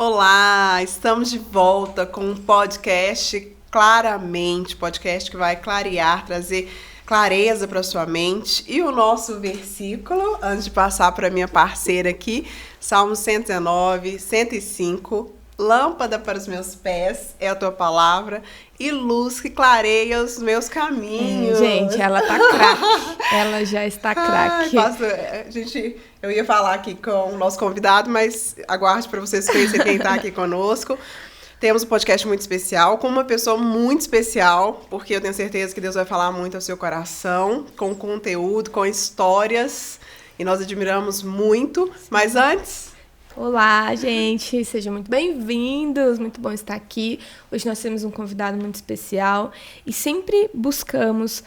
Olá, estamos de volta com um podcast Claramente, podcast que vai clarear, trazer clareza para sua mente. E o nosso versículo, antes de passar para minha parceira aqui, Salmo 119, 105, lâmpada para os meus pés é a tua palavra e luz que clareia os meus caminhos. Gente, ela tá craque. Ela já está craque. Eu ia falar aqui com o nosso convidado, mas aguarde para vocês conhecerem quem está aqui conosco. Temos um podcast muito especial, com uma pessoa muito especial, porque eu tenho certeza que Deus vai falar muito ao seu coração, com conteúdo, com histórias, e nós admiramos muito. Mas antes... Olá, gente, sejam muito bem-vindos, muito bom estar aqui. Hoje nós temos um convidado muito especial e sempre buscamos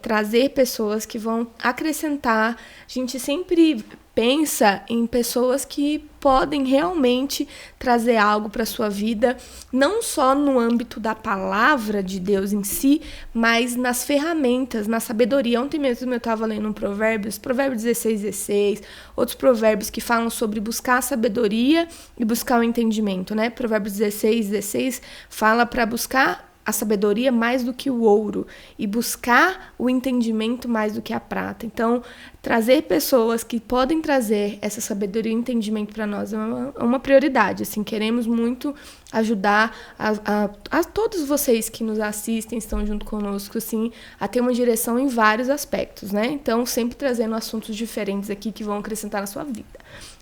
trazer pessoas que vão acrescentar. A gente sempre pensa em pessoas que podem realmente trazer algo para a sua vida, não só no âmbito da palavra de Deus em si, mas nas ferramentas, na sabedoria. Ontem mesmo eu estava lendo um Provérbios 16, outros provérbios que falam sobre buscar a sabedoria e buscar o entendimento, né? Provérbios 16 fala para buscar a sabedoria mais do que o ouro e buscar o entendimento mais do que a prata. Então, trazer pessoas que podem trazer essa sabedoria e entendimento para nós é uma prioridade. Assim, queremos muito ajudar a todos vocês que nos assistem, estão junto conosco, assim, a ter uma direção em vários aspectos, né? Então, sempre trazendo assuntos diferentes aqui que vão acrescentar na sua vida.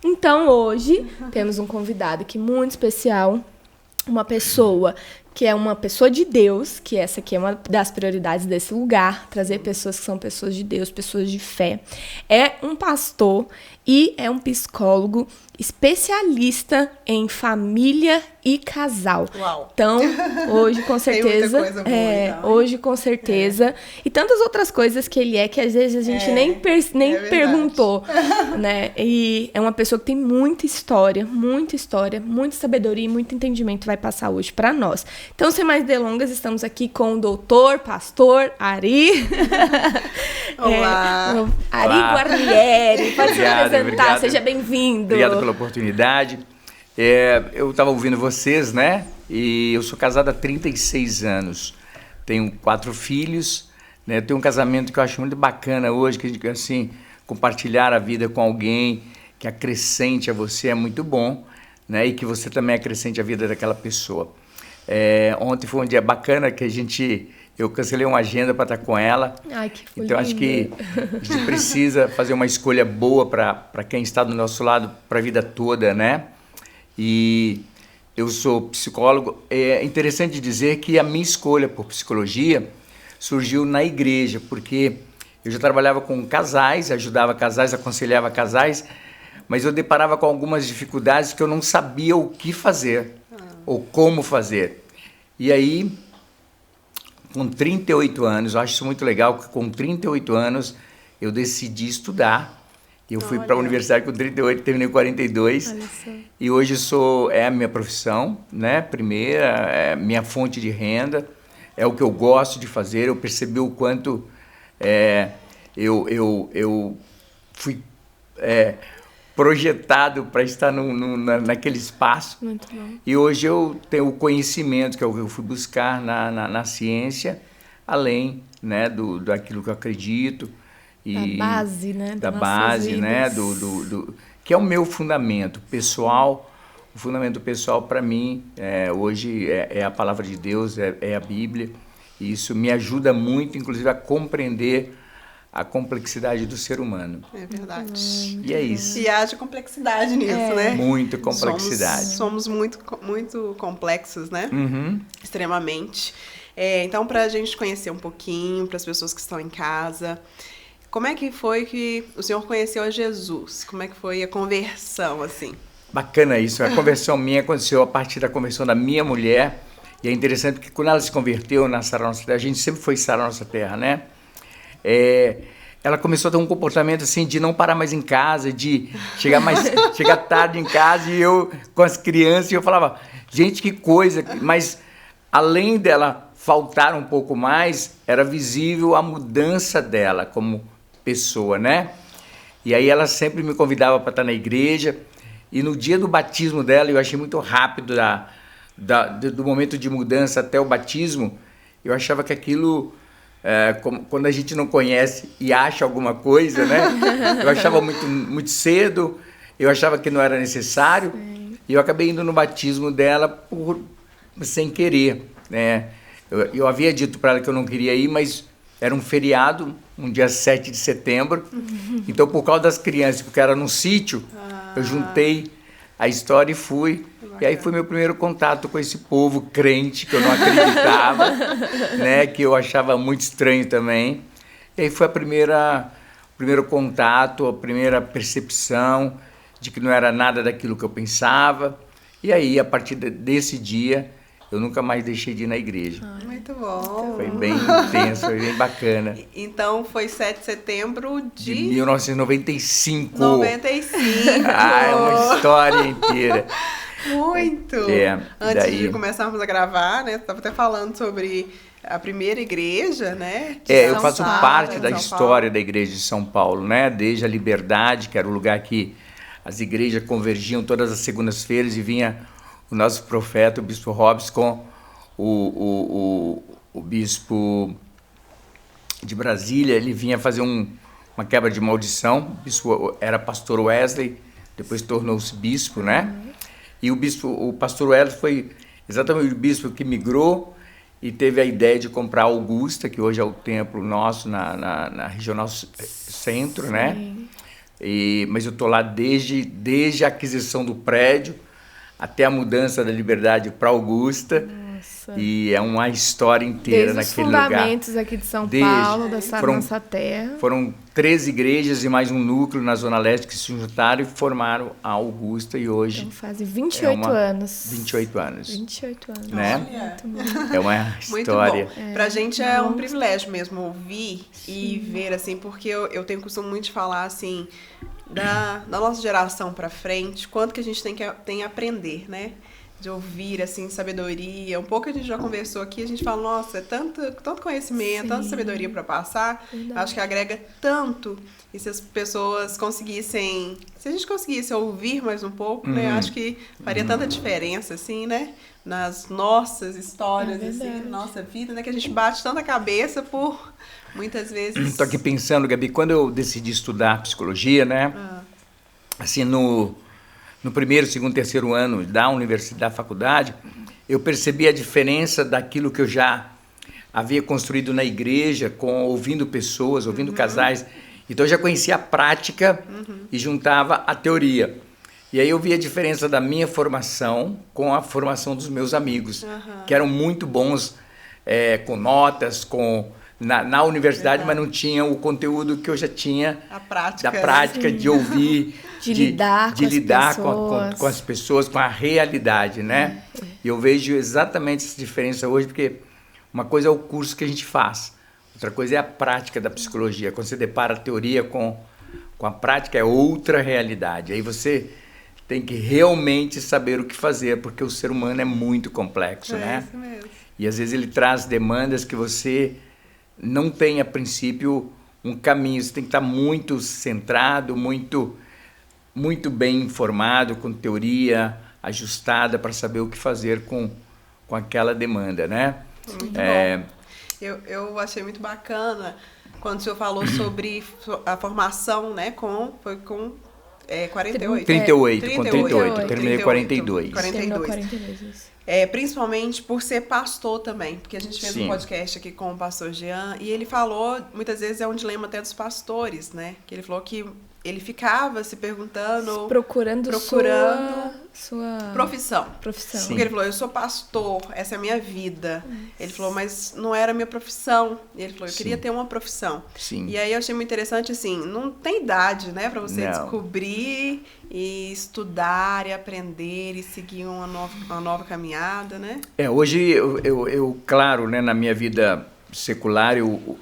Então, hoje, temos um convidado aqui muito especial, uma pessoa que é uma pessoa de Deus, que essa aqui é uma das prioridades desse lugar, trazer pessoas que são pessoas de Deus, pessoas de fé. É um pastor e é um psicólogo especialista em família e casal. Uau. Então, hoje com certeza, tem muita coisa boa, hoje com certeza, e tantas outras coisas que ele que às vezes a gente nem perguntou, né? E é uma pessoa que tem muita história, muita sabedoria e muito entendimento vai passar hoje para nós. Então, sem mais delongas, estamos aqui com o doutor, pastor Ari. Olá. Ari Olá. Guarnieri, pode se apresentar, obrigado. seja bem-vindo. Obrigado pela oportunidade. Eu estava ouvindo vocês, né? E eu sou casado há 36 anos. Tenho 4 filhos, né? Tenho um casamento que eu acho muito bacana hoje, que assim, compartilhar a vida com alguém que acrescente a você é muito bom, né? E que você também acrescente a vida daquela pessoa. Ontem foi um dia bacana que eu cancelei uma agenda para estar com ela. Ai, que lindo. Então, acho que a gente precisa fazer uma escolha boa para quem está do nosso lado para a vida toda, né? E eu sou psicólogo. É interessante dizer que a minha escolha por psicologia surgiu na igreja, porque eu já trabalhava com casais, ajudava casais, aconselhava casais, mas eu deparava com algumas dificuldades que eu não sabia o que fazer ou como fazer. E aí, com 38 anos, eu acho isso muito legal, porque com 38 anos eu decidi estudar. Eu fui para a universidade com 38, terminei com 42. E hoje é a minha profissão, né? Primeira, é minha fonte de renda, é o que eu gosto de fazer. Eu percebi o quanto eu fui projetado para estar naquele espaço. Muito bom. E hoje eu tenho o conhecimento que eu fui buscar na ciência, além, né, daquilo que eu acredito. Da base, né? Da base, né? Que é o meu fundamento pessoal. O fundamento pessoal para mim hoje é a palavra de Deus, é a Bíblia. E isso me ajuda muito, inclusive, a compreender a complexidade do ser humano. É verdade. E é isso. E haja complexidade nisso, né? Muita complexidade. Somos muito complexos, né? Uhum. Extremamente. Então, para a gente conhecer um pouquinho, para as pessoas que estão em casa, como é que foi que o senhor conheceu a Jesus? Como é que foi a conversão, assim? Bacana isso. A conversão minha aconteceu a partir da conversão da minha mulher. E é interessante porque quando ela se converteu na Sara Nossa Terra, a gente sempre foi Sara Nossa Terra, né? Ela começou a ter um comportamento assim de não parar mais em casa, de chegar tarde em casa e eu com as crianças, e eu falava, gente, que coisa, mas além dela faltar um pouco mais, era visível a mudança dela como pessoa, né? E aí ela sempre me convidava para estar na igreja, E no dia do batismo dela, eu achei muito rápido do momento de mudança até o batismo, eu achava que aquilo, quando a gente não conhece e acha alguma coisa, né? Eu achava muito cedo, eu achava que não era necessário, e eu acabei indo no batismo dela sem querer, né? Eu havia dito para ela que eu não queria ir, mas era um feriado, um dia 7 de setembro, então por causa das crianças, porque era num sítio, eu juntei a história e fui. E aí foi meu primeiro contato com esse povo crente, que eu não acreditava, né, que eu achava muito estranho também. E aí foi o primeiro contato, a primeira percepção de que não era nada daquilo que eu pensava. E aí, a partir desse dia, eu nunca mais deixei de ir na igreja. Muito bom. Foi bem intenso, foi bem bacana. Então, foi 7 de setembro de 1995. 95. É uma história inteira. Muito! Antes de começarmos a gravar, né? Estava até falando sobre a primeira igreja, né? Eu faço parte da história da igreja de São Paulo, né? Desde a Liberdade, que era o lugar que as igrejas convergiam todas as segundas-feiras e vinha o nosso profeta, o bispo Robson, com o bispo de Brasília. Ele vinha fazer uma quebra de maldição. O bispo era pastor Wesley, depois tornou-se bispo, né? E o pastor Wesley foi exatamente o bispo que migrou e teve a ideia de comprar a Augusta, que hoje é o templo nosso na Regional Centro, né? Mas eu estou lá desde a aquisição do prédio até a mudança da Liberdade para Augusta. Nossa. E é uma história inteira naquele lugar. Desde os fundamentos aqui de São Paulo, dessa nossa terra. Foram 13 igrejas e mais um núcleo na Zona Leste que se juntaram e formaram a Augusta, e hoje... Então fazem 28 anos. 28 anos. 28 anos. Né? É uma história. Muito bom. Pra gente é um privilégio mesmo ouvir e ver, assim, porque eu tenho costume muito de falar, assim, da nossa geração pra frente, quanto que a gente tem a aprender, né? De ouvir, assim, sabedoria. Um pouco a gente já conversou aqui, a gente fala, nossa, é tanto conhecimento, tanta sabedoria para passar. Verdade. Acho que agrega tanto. E se as pessoas conseguissem... Se a gente conseguisse ouvir mais um pouco, né? Acho que faria tanta diferença, assim, né? Nas nossas histórias, assim, na nossa vida, né? Que a gente bate tanta cabeça por, muitas vezes... Estou aqui pensando, Gabi, quando eu decidi estudar psicologia, né? Assim, no primeiro, segundo, terceiro ano da universidade, da faculdade, eu percebi a diferença daquilo que eu já havia construído na igreja, ouvindo pessoas, ouvindo casais. Então eu já conhecia a prática e juntava a teoria. E aí eu vi a diferença da minha formação com a formação dos meus amigos, que eram muito bons com notas, na universidade, mas não tinham o conteúdo que eu já tinha da prática de ouvir, de lidar com as pessoas, com a realidade, né? E eu vejo exatamente essa diferença hoje, porque uma coisa é o curso que a gente faz, outra coisa é a prática da psicologia. Quando você depara a teoria com a prática, é outra realidade. Aí você tem que realmente saber o que fazer, porque o ser humano é muito complexo, né? Isso mesmo. E às vezes ele traz demandas que você não tem, a princípio, um caminho. Você tem que estar muito centrado, muito bem informado, com teoria ajustada para saber o que fazer com aquela demanda, né? Muito bom. Eu achei muito bacana quando o senhor falou sobre a formação, né? Foi com 48. 38, com 38. Terminei 42. 42, isso. Principalmente por ser pastor também, porque a gente fez um podcast aqui com o pastor Jean, e ele falou, muitas vezes é um dilema até dos pastores, né? Que ele falou que ele ficava se perguntando... Procurando sua profissão. Sim. Porque ele falou, eu sou pastor, essa é a minha vida. Ele falou, mas não era a minha profissão. E ele falou, eu queria ter uma profissão. Sim. E aí eu achei muito interessante, assim, não tem idade, né? Pra você descobrir e estudar e aprender e seguir uma nova caminhada, né? Hoje eu claro, né, na minha vida secular, eu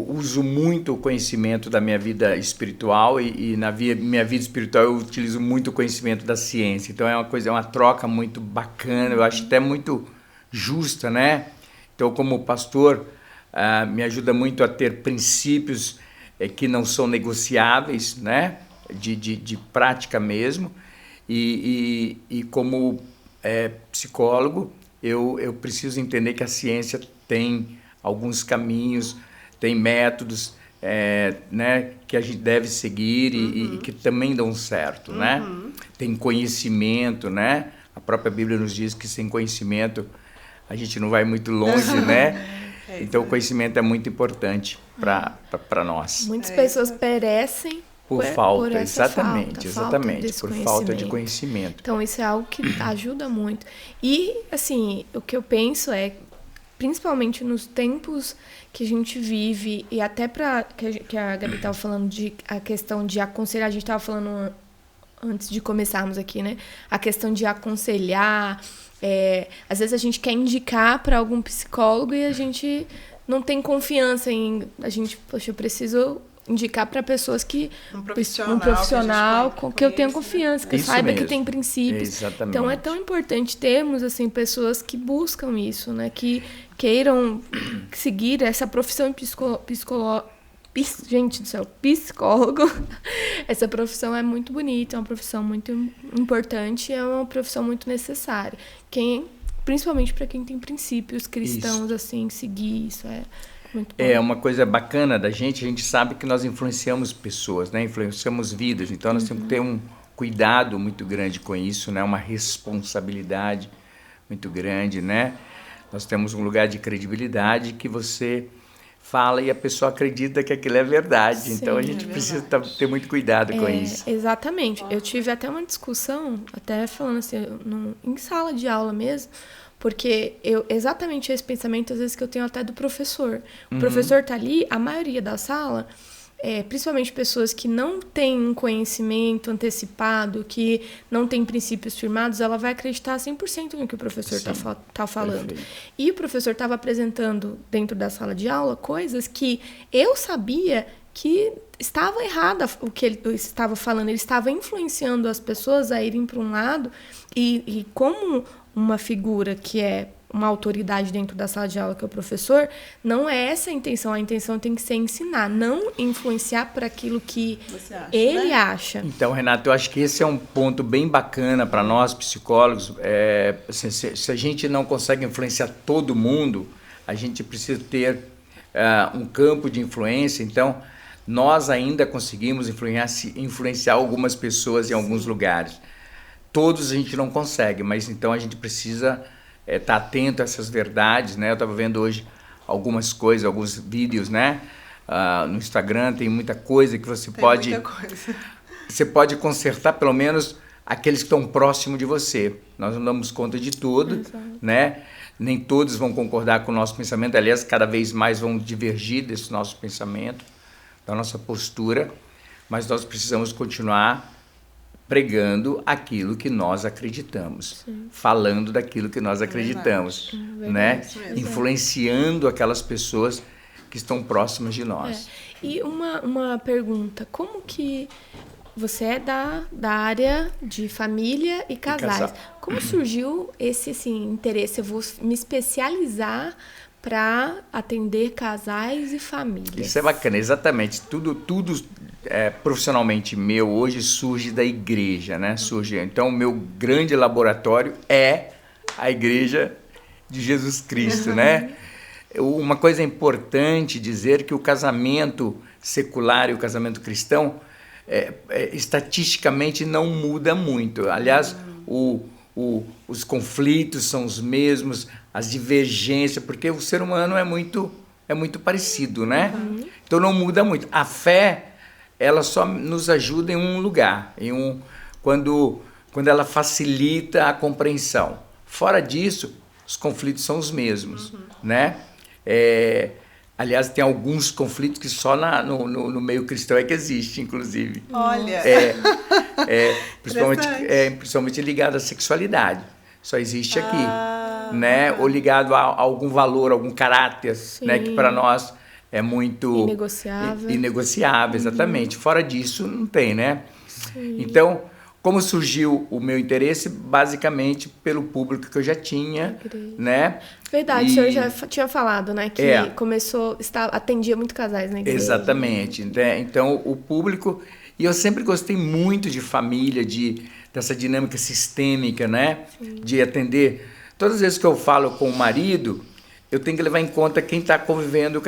uso muito o conhecimento da minha vida espiritual e na minha vida espiritual eu utilizo muito o conhecimento da ciência. Então é uma troca muito bacana, eu acho até muito justa, né? Então, como pastor, me ajuda muito a ter princípios que não são negociáveis, né? De prática mesmo. E como psicólogo, eu preciso entender que a ciência tem alguns caminhos, tem métodos, né, que a gente deve seguir e que também dão certo, né? Tem conhecimento, né? A própria Bíblia nos diz que sem conhecimento a gente não vai muito longe, né? Então o conhecimento é muito importante para nós. Muitas pessoas perecem por falta, exatamente, por falta de conhecimento. Então isso é algo que ajuda muito. E assim, o que eu penso é, principalmente nos tempos que a gente vive, e até para que a Gabi estava falando de a questão de aconselhar, a gente estava falando antes de começarmos aqui, né? A questão de aconselhar, às vezes a gente quer indicar para algum psicólogo e a gente não tem confiança em... Poxa, eu preciso indicar para pessoas que... Um profissional que eu tenha confiança, que eu saiba mesmo, que tem princípios. Exatamente. Então é tão importante termos assim, pessoas que buscam isso, né? Que queiram seguir essa profissão gente do céu, psicólogo. Essa profissão é muito bonita, é uma profissão muito importante, é uma profissão muito necessária. Principalmente para quem tem princípios cristãos, assim, seguir isso é muito bom. É uma coisa bacana da gente, a gente sabe que nós influenciamos pessoas, né? Influenciamos vidas, então nós temos que ter um cuidado muito grande com isso, né? Uma responsabilidade muito grande, né? Nós temos um lugar de credibilidade que você fala e a pessoa acredita que aquilo é verdade. Sim, então a gente precisa ter muito cuidado com isso. Exatamente. Eu tive até uma discussão, até falando assim, em sala de aula mesmo, porque exatamente esse pensamento, às vezes, que eu tenho até do professor. O professor está ali, a maioria da sala, principalmente pessoas que não têm um conhecimento antecipado, que não têm princípios firmados, ela vai acreditar 100% no que o professor está falando. Perfeito. E o professor estava apresentando dentro da sala de aula coisas que eu sabia que estava errada o que ele estava falando. Ele estava influenciando as pessoas a irem para um lado e como uma figura que é uma autoridade dentro da sala de aula, que é o professor, não é essa a intenção. A intenção tem que ser ensinar, não influenciar para aquilo que ele acha. Então, Renato, eu acho que esse é um ponto bem bacana para nós, psicólogos. Se a gente não consegue influenciar todo mundo, a gente precisa ter um campo de influência. Então, nós ainda conseguimos influenciar algumas pessoas em alguns lugares. Todos a gente não consegue, mas então a gente precisa estar atento a essas verdades, né? Eu estava vendo hoje algumas coisas, alguns vídeos, né? No Instagram tem muita coisa que você pode... Muita coisa. Você pode consertar pelo menos aqueles que estão próximos de você. Nós não damos conta de tudo, né? Nem todos vão concordar com o nosso pensamento. Aliás, cada vez mais vão divergir desse nosso pensamento, da nossa postura. Mas nós precisamos continuar pregando aquilo que nós acreditamos, falando daquilo que nós acreditamos, né? Influenciando aquelas pessoas que estão próximas de nós. E uma pergunta, como que você é da área de família e casais? Como surgiu esse interesse? Eu vou me especializar para atender casais e famílias. Isso é bacana, exatamente. Tudo profissionalmente meu hoje surge da igreja, né? Então, o meu grande laboratório é a Igreja de Jesus Cristo, né? Uma coisa importante dizer que o casamento secular e o casamento cristão estatisticamente não muda muito. Aliás, os conflitos são os mesmos, as divergências, porque o ser humano é muito parecido, né? Então não muda muito. A fé, ela só nos ajuda em um lugar, quando ela facilita a compreensão. Fora disso, os conflitos são os mesmos, né? Aliás, tem alguns conflitos que só no meio cristão é que existe, inclusive. Olha! Principalmente ligado à sexualidade. Só existe aqui, né? Ou ligado a algum valor, algum caráter, né? Que para nós é muito... Inegociável, exatamente. Fora disso, não tem, né? Sim. Então, como surgiu o meu interesse? Basicamente pelo público que eu já tinha, né? Verdade, o senhor já tinha falado, né? Que atendia muito casais na igreja. Exatamente. Né? Então, o público... E eu sempre gostei muito de família, dessa dinâmica sistêmica, né? De atender. Todas as vezes que eu falo com o marido, eu tenho que levar em conta quem está convivendo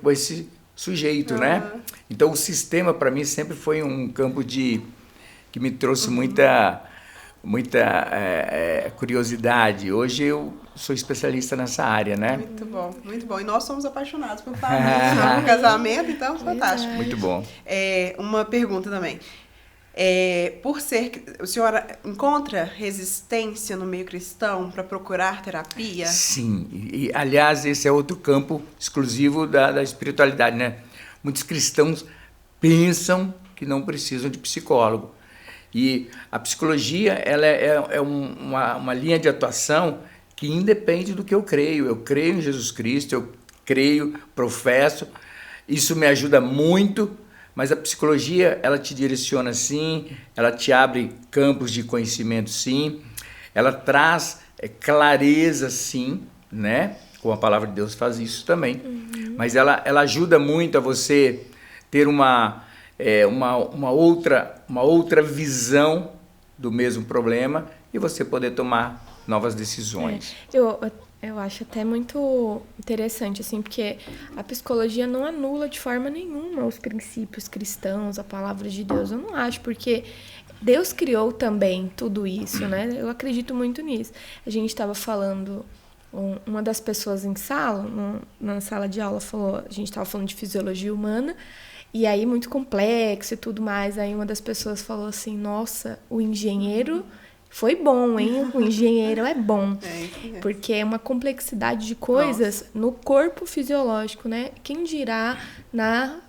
com esse sujeito, né? Então, o sistema, para mim, sempre foi um campo que me trouxe muita curiosidade. Hoje eu sou especialista nessa área, né? Muito bom, muito bom. E nós somos apaixonados por família, por casamento, então fantástico. Muito bom. Uma pergunta também. O senhor encontra resistência no meio cristão para procurar terapia? Sim. E, aliás, esse é outro campo exclusivo da espiritualidade, né? Muitos cristãos pensam que não precisam de psicólogo. E a psicologia, ela é uma linha de atuação que independe do que eu creio. Eu creio em Jesus Cristo, eu creio, professo, isso me ajuda muito, mas a psicologia, ela te direciona sim, ela te abre campos de conhecimento sim, ela traz clareza sim, né? Como a palavra de Deus faz isso também. Mas ela ajuda muito a você ter uma outra visão do mesmo problema e você poder tomar novas decisões. Eu acho até muito interessante, assim, porque a psicologia não anula de forma nenhuma os princípios cristãos, a palavra de Deus. Eu não acho, porque Deus criou também tudo isso, né? Eu acredito muito nisso. A gente estava falando, uma das pessoas em sala, na sala de aula, a gente estava falando de fisiologia humana, e aí muito complexo e tudo mais. Aí uma das pessoas falou assim, nossa, o engenheiro foi bom, hein? O engenheiro é bom. Porque é uma complexidade de coisas no corpo fisiológico, né? Quem dirá na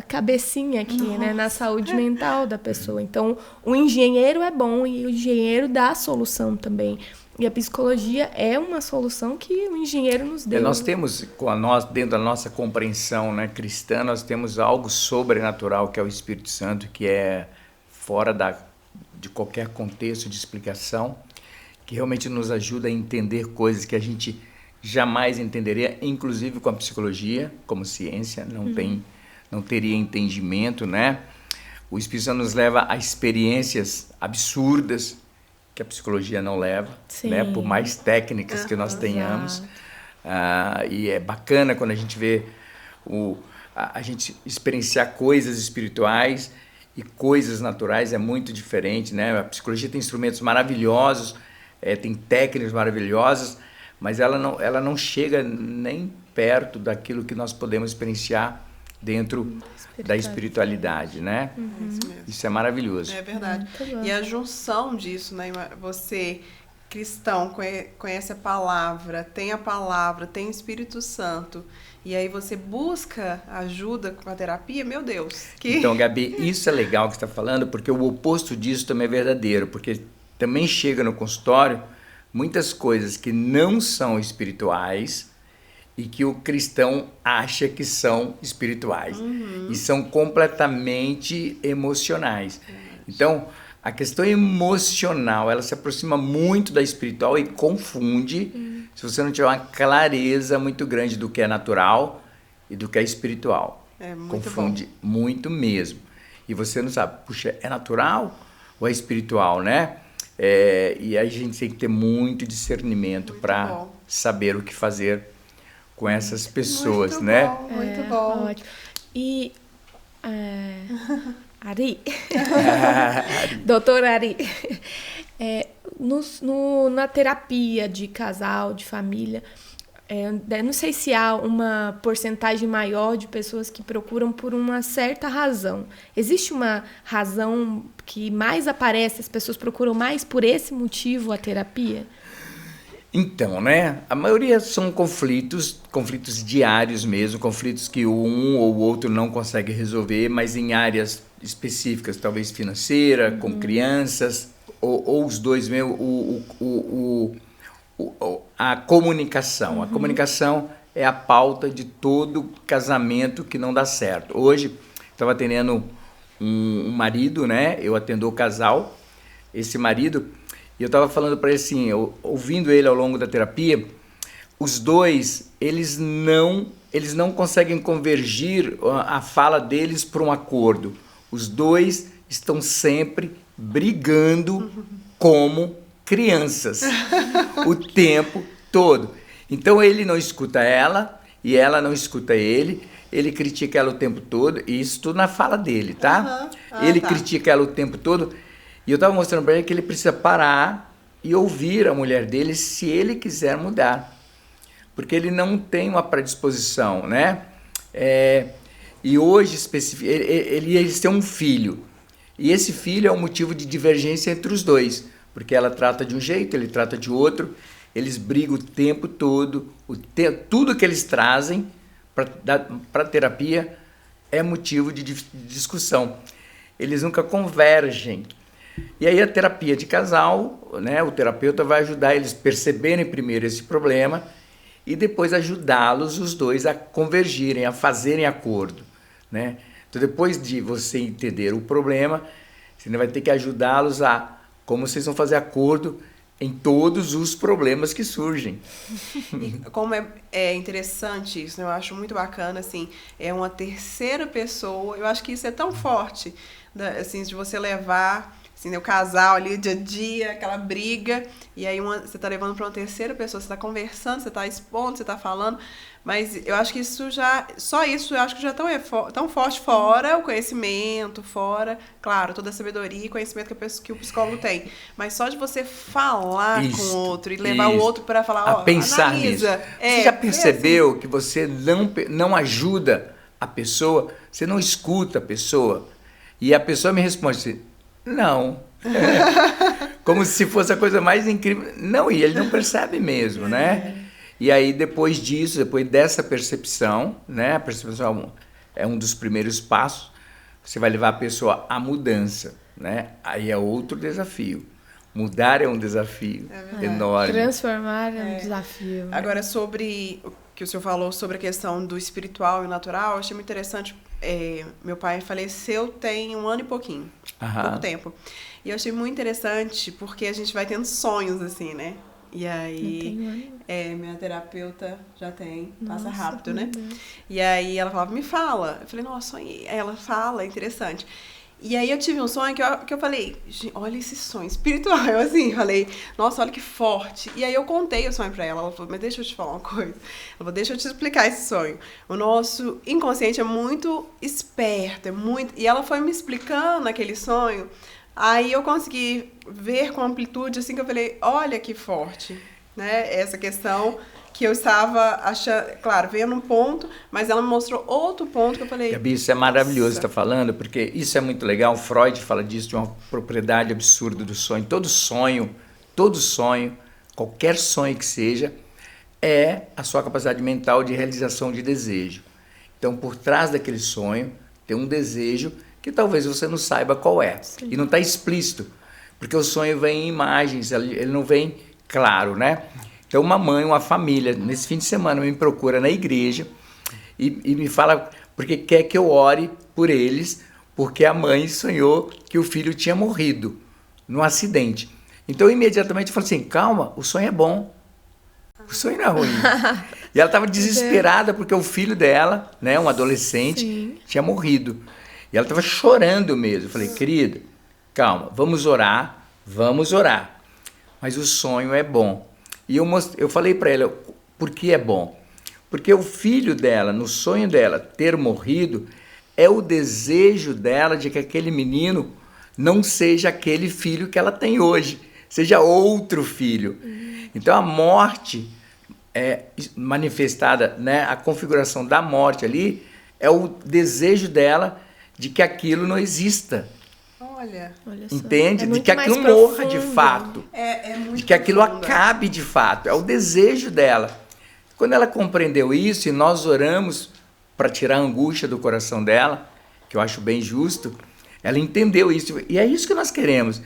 cabecinha aqui, né? Na saúde mental da pessoa. Então, o engenheiro é bom e o engenheiro dá a solução também. E a psicologia é uma solução que o engenheiro nos deu. Nós temos, dentro da nossa compreensão, né, cristã, nós temos algo sobrenatural, que é o Espírito Santo, que é fora de qualquer contexto de explicação, que realmente nos ajuda a entender coisas que a gente jamais entenderia, inclusive com a psicologia, como ciência, não teria entendimento, né? O Espírito Santo nos leva a experiências absurdas que a psicologia não leva, né? Por mais técnicas que nós tenhamos. E é bacana quando a gente vê a gente experienciar coisas espirituais e coisas naturais, é muito diferente, né? A psicologia tem instrumentos maravilhosos, tem técnicas maravilhosas, mas ela não chega nem perto daquilo que nós podemos experienciar dentro da espiritualidade, né? Isso é maravilhoso. É verdade. E a junção disso, né? Você, cristão, conhece a palavra, tem o Espírito Santo, e aí você busca ajuda com a terapia, meu Deus. Então, Gabi, isso é legal que você está falando, porque o oposto disso também é verdadeiro, porque também chega no consultório muitas coisas que não são espirituais e que o cristão acha que são espirituais. E são completamente emocionais. Então, a questão emocional, ela se aproxima muito da espiritual e confunde se você não tiver uma clareza muito grande do que é natural e do que é espiritual. Confunde muito mesmo. E você não sabe, puxa, é natural ou é espiritual, né? E aí a gente tem que ter muito discernimento para saber o que fazer com essas pessoas, né? Muito bom. Ótimo. E Ari, doutor Ari, na terapia de casal, de família, não sei se há uma porcentagem maior de pessoas que procuram por uma certa razão. Existe uma razão que mais aparece, as pessoas procuram mais por esse motivo a terapia? Então, né? A maioria são conflitos diários mesmo, conflitos que um ou o outro não consegue resolver, mas em áreas específicas, talvez financeira, com crianças, ou os dois mesmo, a comunicação. A comunicação é a pauta de todo casamento que não dá certo. Hoje, estava atendendo um marido, né? Eu atendo o casal, esse marido. E eu estava falando para ele assim, ouvindo ele ao longo da terapia, os dois, eles não conseguem convergir a fala deles para um acordo. Os dois estão sempre brigando como crianças o tempo todo. Então ele não escuta ela e ela não escuta ele. Ele critica ela o tempo todo, e isso tudo na fala dele, tá? Ele critica ela o tempo todo, e eu estava mostrando para ele que ele precisa parar e ouvir a mulher dele se ele quiser mudar. Porque ele não tem uma predisposição, né? E hoje, eles têm um filho, e esse filho é um motivo de divergência entre os dois, porque ela trata de um jeito, ele trata de outro, eles brigam o tempo todo, tudo que eles trazem para terapia é motivo de discussão. Eles nunca convergem. E aí a terapia de casal, né, o terapeuta vai ajudar eles a perceberem primeiro esse problema e depois ajudá-los os dois a convergirem, a fazerem acordo, né? Então depois de você entender o problema, você vai ter que ajudá-los a como vocês vão fazer acordo em todos os problemas que surgem. E como é interessante isso, né? Eu acho muito bacana, assim, é uma terceira pessoa, eu acho que isso é tão forte, assim, de você levar, assim, né, o casal ali, dia a dia, aquela briga, e aí você tá levando para uma terceira pessoa, você tá conversando, você tá expondo, você tá falando, mas eu acho que só isso eu acho que já é tão forte, fora o conhecimento, fora, claro, toda a sabedoria e conhecimento que o psicólogo tem. Mas só de você falar com o outro e levar o outro para falar, pensar analisa. Nisso. Você já percebeu que você não ajuda a pessoa, você não escuta a pessoa, e a pessoa me responde assim, não. Como se fosse a coisa mais incrível. Não, e ele não percebe mesmo, né? E aí, depois disso, depois dessa percepção, né? A percepção é um dos primeiros passos. Você vai levar a pessoa à mudança, né? Aí é outro desafio. Mudar é um desafio enorme. Transformar é um desafio. Agora, sobre o que o senhor falou sobre a questão do espiritual e natural, eu achei muito interessante. Meu pai faleceu tem 1 ano e pouquinho, pouco tempo. E eu achei muito interessante porque a gente vai tendo sonhos, assim, né? E aí, minha terapeuta já tem, passa rápido, né? E aí ela falava, me fala. Eu falei, nossa, sonhei. Aí ela fala, é interessante. E aí eu tive um sonho que eu falei, olha esse sonho espiritual. Eu assim, falei, nossa, olha que forte. E aí eu contei o sonho pra ela. Ela falou, mas deixa eu te falar uma coisa. Ela falou, deixa eu te explicar esse sonho. O nosso inconsciente é muito esperto, é muito... E ela foi me explicando aquele sonho. Aí eu consegui ver com amplitude, assim, que eu falei, olha que forte, né? Essa questão que eu estava achando, claro, vendo um ponto, mas ela me mostrou outro ponto que eu falei... Gabi, isso é maravilhoso estar falando, porque isso é muito legal. Freud fala disso, de uma propriedade absurda do sonho. Todo sonho, qualquer sonho que seja, é a sua capacidade mental de realização de desejo. Então, por trás daquele sonho, tem um desejo que talvez você não saiba qual é. Sim. E não está explícito, porque o sonho vem em imagens, ele não vem claro, né? Então uma mãe, uma família, nesse fim de semana me procura na igreja e me fala porque quer que eu ore por eles, porque a mãe sonhou que o filho tinha morrido num acidente. Então imediatamente eu falo assim, calma, o sonho é bom, o sonho não é ruim. E ela estava desesperada porque o filho dela, né, um adolescente, tinha morrido. E ela estava chorando mesmo. Eu falei, querida, calma, vamos orar. Mas o sonho é bom. E eu falei para ela, por que é bom? Porque o filho dela, no sonho dela, ter morrido, é o desejo dela de que aquele menino não seja aquele filho que ela tem hoje, seja outro filho. Então a morte é manifestada, né, a configuração da morte ali, é o desejo dela de que aquilo não exista. Olha só. Entende? De que aquilo morra de fato. De que aquilo acabe de fato. É o desejo dela. Quando ela compreendeu isso e nós oramos para tirar a angústia do coração dela, que eu acho bem justo, ela entendeu isso. E é isso que nós queremos.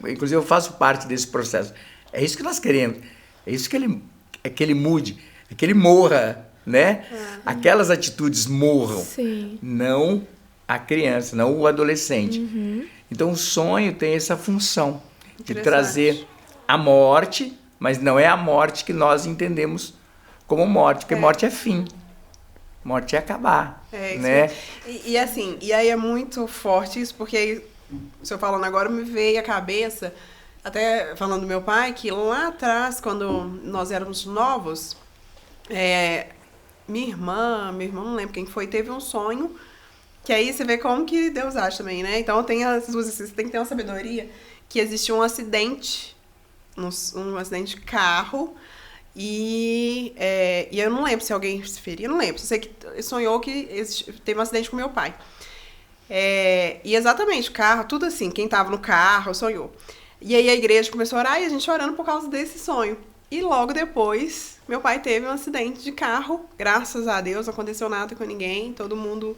Inclusive eu faço parte desse processo. É isso que nós queremos. É isso que ele mude, que ele morra, né? Aquelas atitudes morram. Sim. Não a criança, não o adolescente. Então o sonho tem essa função de trazer a morte, mas não é a morte que nós entendemos como morte, porque morte é fim, morte é acabar, né? E assim, e aí é muito forte isso, porque o senhor falando agora me veio à cabeça, até falando do meu pai, que lá atrás, quando nós éramos novos, minha irmã, não lembro quem foi, teve um sonho, que aí você vê como que Deus age também, né? Então tem as duas, você tem que ter uma sabedoria, que existiu um acidente, um acidente de carro, e eu não lembro se alguém se feriu, não lembro. Só sei que sonhou que teve um acidente com meu pai. E exatamente, o carro, tudo assim, quem tava no carro sonhou. E aí a igreja começou a orar e a gente orando por causa desse sonho. E logo depois, meu pai teve um acidente de carro, graças a Deus, não aconteceu nada com ninguém, todo mundo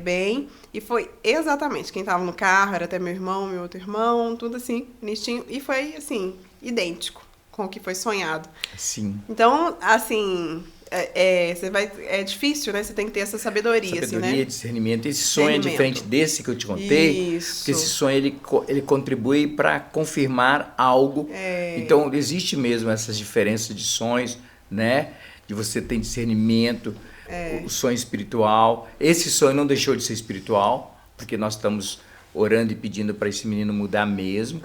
bem. E foi exatamente, quem tava no carro era até meu irmão, meu outro irmão, tudo assim, bonitinho. E foi, assim, idêntico com o que foi sonhado. Sim. Então, assim, é difícil, né? Você tem que ter essa sabedoria, assim, né? Discernimento. Esse sonho é diferente desse que eu te contei. Isso. Porque esse sonho, ele contribui para confirmar algo. Então, existe mesmo essas diferenças de sonhos, né? De você ter discernimento, o sonho espiritual. Esse sonho não deixou de ser espiritual, porque nós estamos orando e pedindo para esse menino mudar mesmo.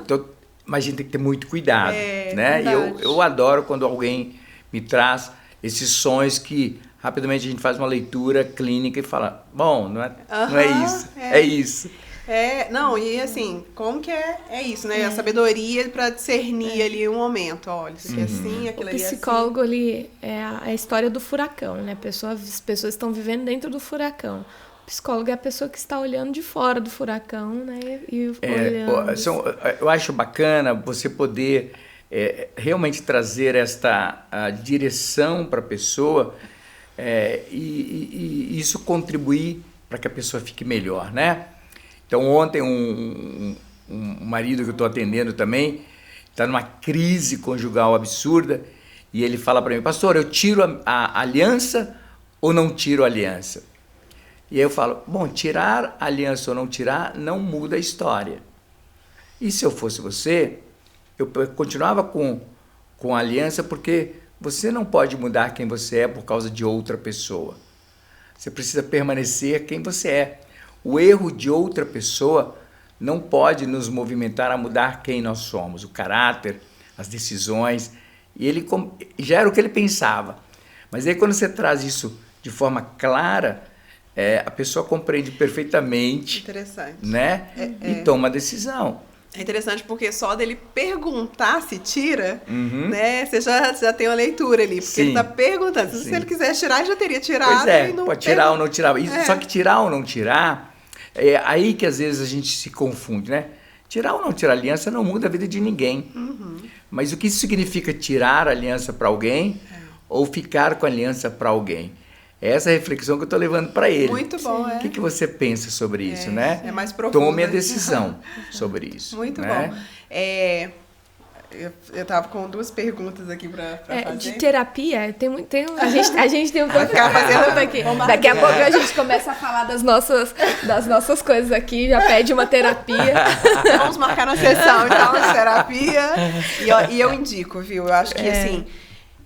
Então, mas a gente tem que ter muito cuidado, né? E eu adoro quando alguém me traz esses sonhos que rapidamente a gente faz uma leitura clínica e fala, bom, não é isso, é isso. Não, e assim, como que é isso, né? A sabedoria para discernir ali um momento, olha, isso aqui é assim, aquilo ali é assim. O psicólogo, ele é a história do furacão, né? As pessoas estão vivendo dentro do furacão. O psicólogo é a pessoa que está olhando de fora do furacão, né? E olhando. Eu acho bacana você poder realmente trazer esta direção para a pessoa e isso contribuir para que a pessoa fique melhor, né? Então, ontem um marido que eu estou atendendo também está numa crise conjugal absurda e ele fala para mim, pastor, eu tiro a aliança ou não tiro a aliança? E aí eu falo, bom, tirar a aliança ou não tirar não muda a história. E se eu fosse você, eu continuava com a aliança porque você não pode mudar quem você é por causa de outra pessoa. Você precisa permanecer quem você é. O erro de outra pessoa não pode nos movimentar a mudar quem nós somos, o caráter, as decisões. E ele já era o que ele pensava. Mas aí quando você traz isso de forma clara, a pessoa compreende perfeitamente. Interessante. Né? E toma a decisão. É interessante porque só dele perguntar se tira, né? Você já tem uma leitura ali. Porque ele está perguntando. Se ele quisesse tirar, ele já teria tirado. Pois pode tirar ou não tirar. Só que tirar ou não tirar, é aí que às vezes a gente se confunde, né? Tirar ou não tirar aliança não muda a vida de ninguém. Mas o que isso significa tirar a aliança para alguém ou ficar com a aliança para alguém? É essa reflexão que eu estou levando para ele. Muito bom, O que você pensa sobre isso, né? É mais profundo. Tome a decisão sobre isso. Muito né? bom. Eu tava com duas perguntas aqui para fazer. De terapia, a gente tem um tanto aqui. Daqui a pouco a gente começa a falar das nossas coisas aqui, já pede uma terapia. Vamos marcar uma sessão, então, de terapia. E eu indico, viu? Eu acho que, assim,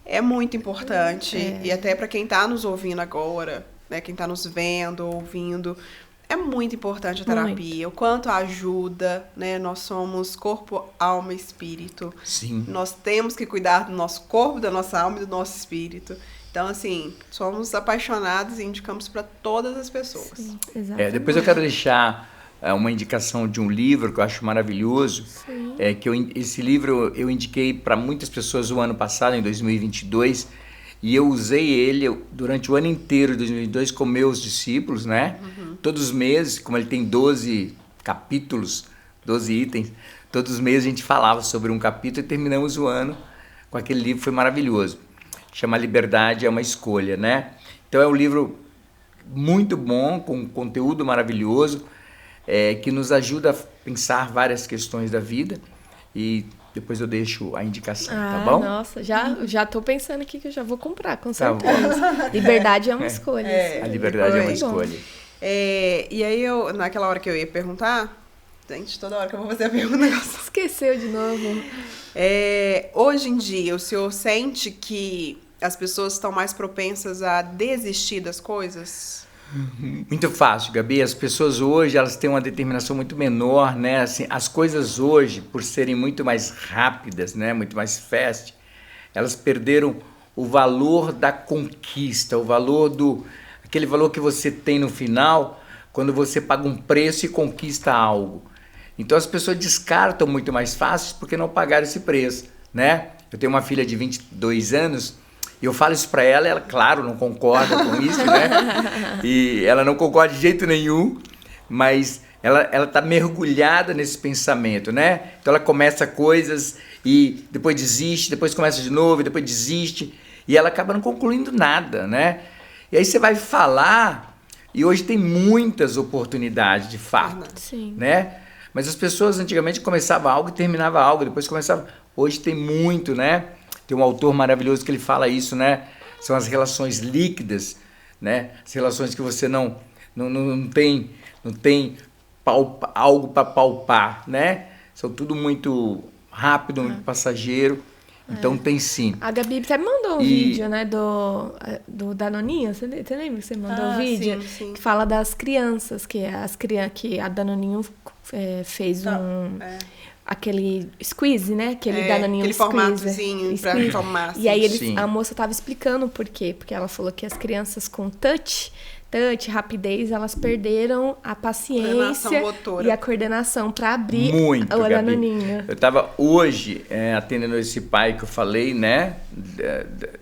é muito importante. E até para quem tá nos ouvindo agora, né? Quem tá nos vendo, ouvindo... É muito importante a terapia, o quanto ajuda, né? Nós somos corpo, alma e espírito. Sim. Nós temos que cuidar do nosso corpo, da nossa alma e do nosso espírito. Então, assim, somos apaixonados e indicamos para todas as pessoas. Sim, exatamente. Depois eu quero deixar uma indicação de um livro que eu acho maravilhoso. Esse livro eu indiquei para muitas pessoas o ano passado, em 2022, e eu usei ele durante o ano inteiro de 2022 com meus discípulos, né? Todos os meses, como ele tem 12 capítulos, 12 itens, todos os meses a gente falava sobre um capítulo e terminamos o ano com aquele livro, foi maravilhoso. Chama Liberdade é uma Escolha, né? Então é um livro muito bom, com conteúdo maravilhoso, que nos ajuda a pensar várias questões da vida e... Depois eu deixo a indicação, tá bom? Nossa, já tô pensando aqui que eu já vou comprar, com certeza. Liberdade é uma escolha. A liberdade é uma escolha. E aí, naquela hora que eu ia perguntar, gente, toda hora que eu vou fazer a pergunta... Esqueceu de novo. Hoje em dia, o senhor sente que as pessoas estão mais propensas a desistir das coisas? Muito fácil, Gabi. As pessoas hoje, elas têm uma determinação muito menor, né? Assim, as coisas hoje, por serem muito mais rápidas, né? Muito mais fast, elas perderam o valor da conquista, o valor aquele valor que você tem no final, quando você paga um preço e conquista algo. Então as pessoas descartam muito mais fácil porque não pagaram esse preço, né? Eu tenho uma filha de 22 anos e eu falo isso para ela, ela, claro, não concorda com isso, né? E ela não concorda de jeito nenhum, mas ela tá mergulhada nesse pensamento, né? Então ela começa coisas e depois desiste, depois começa de novo e depois desiste e ela acaba não concluindo nada, né? E aí você vai falar e hoje tem muitas oportunidades de fato, Sim. né? Mas as pessoas antigamente começavam algo e terminavam algo, depois começava... Hoje tem muito, né? Tem um autor maravilhoso que ele fala isso, né? São as relações líquidas, né? As relações que você não tem algo para palpar, né? São tudo muito rápido, muito passageiro. Então tem sim. A Gabi até mandou um vídeo, né, do Danoninho. Você lembra que você mandou um vídeo? Sim. Que fala das crianças, que a Danoninho fez aquele squeeze, né? Aquele Danoninho aquele formatozinho pra tomar. E aí a moça tava explicando por quê. Porque ela falou que as crianças com touch, rapidez, elas perderam a paciência e a coordenação para abrir o Danoninho. Eu estava hoje atendendo esse pai que eu falei, né?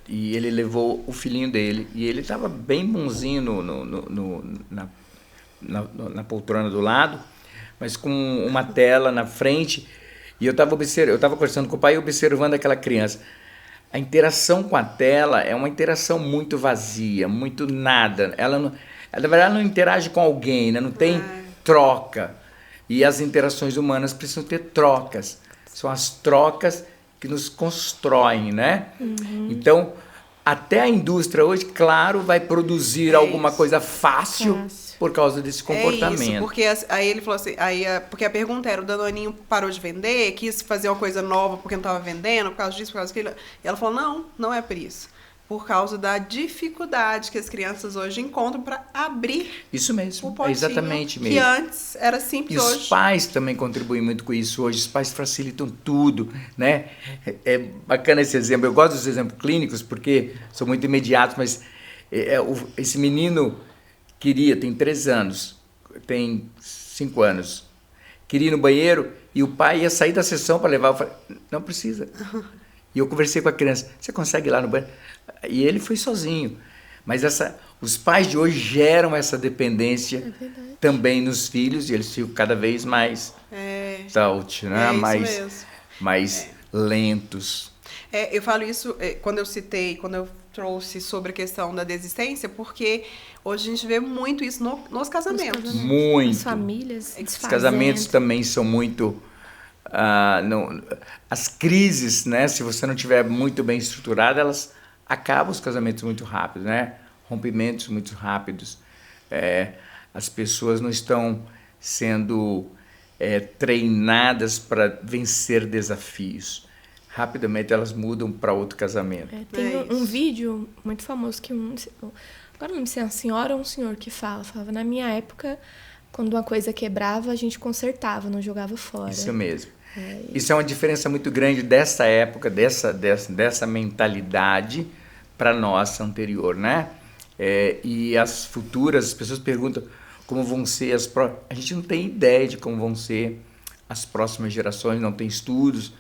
E ele levou o filhinho dele. E ele estava bem bonzinho na poltrona do lado, mas com uma tela na frente. E eu estava conversando com o pai e observando aquela criança. A interação com a tela é uma interação muito vazia, muito nada. Na verdade, ela não interage com alguém, né? Não tem troca. E as interações humanas precisam ter trocas. São as trocas que nos constroem, né? Uhum. Então, até a indústria hoje, claro, vai produzir alguma coisa fácil por causa desse comportamento. Isso, porque aí ele falou assim, porque a pergunta era, o Danoninho parou de vender, quis fazer uma coisa nova porque não estava vendendo, por causa disso, por causa daquilo. E ela falou, não é por isso. Por causa da dificuldade que as crianças hoje encontram para abrir isso mesmo, o potinho, exatamente mesmo. Que antes era simples. E hoje os pais também contribuem muito com isso. Hoje os pais facilitam tudo, né? É bacana esse exemplo. Eu gosto dos exemplos clínicos porque são muito imediatos, mas esse menino tem 3 anos, tem 5 anos, queria ir no banheiro e o pai ia sair da sessão para levar. Eu falei, não precisa. E eu conversei com a criança, você consegue ir lá no banheiro? E ele foi sozinho. Mas os pais de hoje geram essa dependência também nos filhos e eles ficam cada vez mais stout, né? mais lentos. Eu falo isso quando eu trouxe sobre a questão da desistência, porque hoje a gente vê muito isso nos casamentos. Muito. As famílias Os casamentos também são muito... as crises, né? Se você não tiver muito bem estruturado, elas acabam os casamentos muito rápido, né? Rompimentos muito rápidos. As pessoas não estão sendo treinadas para vencer desafios. Rapidamente elas mudam para outro casamento. Tem um vídeo muito famoso que agora não sei se é uma senhora ou um senhor que falava, na minha época, quando uma coisa quebrava, a gente consertava, não jogava fora. Isso mesmo. Isso é uma diferença muito grande dessa época, dessa mentalidade para a nossa anterior, né? E as futuras, as pessoas perguntam como vão ser a gente não tem ideia de como vão ser as próximas gerações, não tem estudos,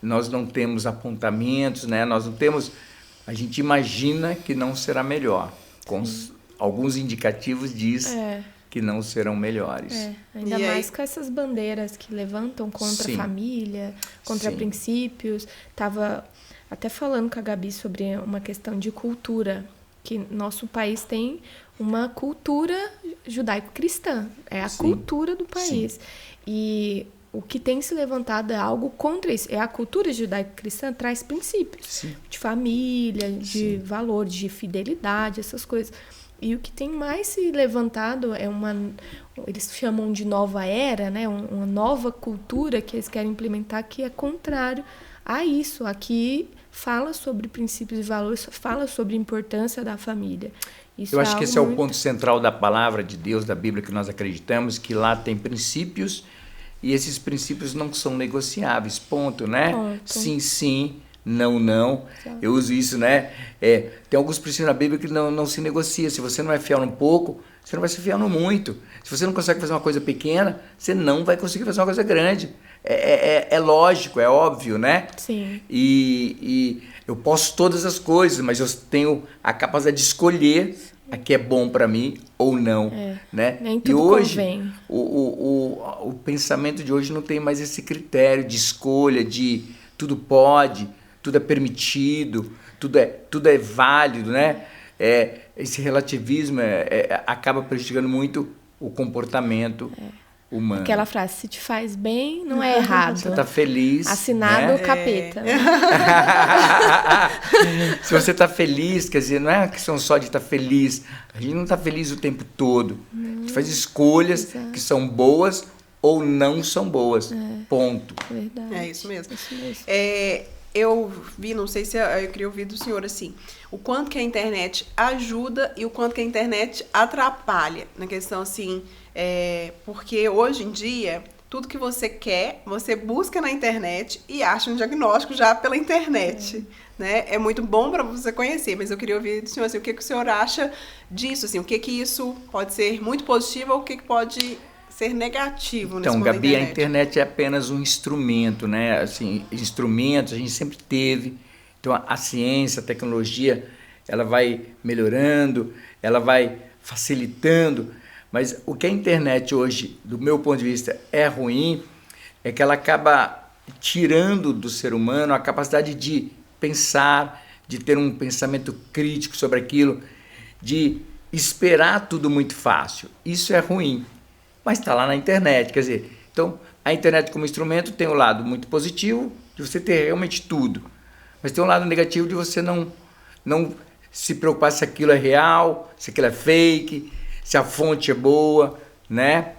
nós não temos apontamentos, né? Nós não temos... A gente imagina que não será melhor. Alguns indicativos diz que não serão melhores. Ainda mais com essas bandeiras que levantam contra a família, contra princípios. Estava até falando com a Gabi sobre uma questão de cultura, que nosso país tem uma cultura judaico-cristã. É a cultura do país. Sim. E o que tem se levantado é algo contra isso. A cultura judaico-cristã traz princípios de família, de valor, de fidelidade, essas coisas. E o que tem mais se levantado é eles chamam de nova era, né? Uma nova cultura que eles querem implementar que é contrário a isso, a que fala sobre princípios e valores, fala sobre a importância da família. Eu acho que esse é o ponto central da palavra de Deus, da Bíblia, que nós acreditamos, que lá tem princípios e esses princípios não são negociáveis, ponto, né? Ponto. Sim, sim, não, não. Exato. Eu uso isso, né? Tem alguns princípios na Bíblia que não se negocia. Se você não é fiel num pouco, você não vai ser fiel no muito. Se você não consegue fazer uma coisa pequena, você não vai conseguir fazer uma coisa grande. É lógico, é óbvio, né? Sim. E eu posso todas as coisas, mas eu tenho a capacidade de escolher a que é bom para mim ou não, né? Nem tudo e hoje convém. o pensamento de hoje não tem mais esse critério de escolha, de tudo pode, tudo é permitido, tudo é válido, né? Esse relativismo acaba prejudicando muito o comportamento humano. Aquela frase, se te faz bem, não é errado. Você está feliz. Assinado né? o capeta. Se você está feliz, quer dizer, não é uma questão só de estar feliz. A gente não está feliz o tempo todo. A gente faz escolhas que são boas ou não são boas. Ponto. Verdade. É isso mesmo. Isso mesmo. Eu vi, não sei se eu queria ouvir do senhor assim, o quanto que a internet ajuda e o quanto que a internet atrapalha, na questão assim, porque hoje em dia, tudo que você quer, você busca na internet e acha um diagnóstico já pela internet, né? É muito bom para você conhecer, mas eu queria ouvir do senhor assim, o que o senhor acha disso, assim, o que isso pode ser muito positivo ou o que pode ser negativo nesse Então, mundo da Gabi, a internet é apenas um instrumento, né? Assim, instrumentos a gente sempre teve. Então, a ciência, a tecnologia, ela vai melhorando, ela vai facilitando. Mas o que a internet hoje, do meu ponto de vista, é ruim, é que ela acaba tirando do ser humano a capacidade de pensar, de ter um pensamento crítico sobre aquilo, de esperar tudo muito fácil. Isso é ruim. Mas está lá na internet, quer dizer, então a internet como instrumento tem um lado muito positivo de você ter realmente tudo, mas tem um lado negativo de você não se preocupar se aquilo é real, se aquilo é fake, se a fonte é boa, né?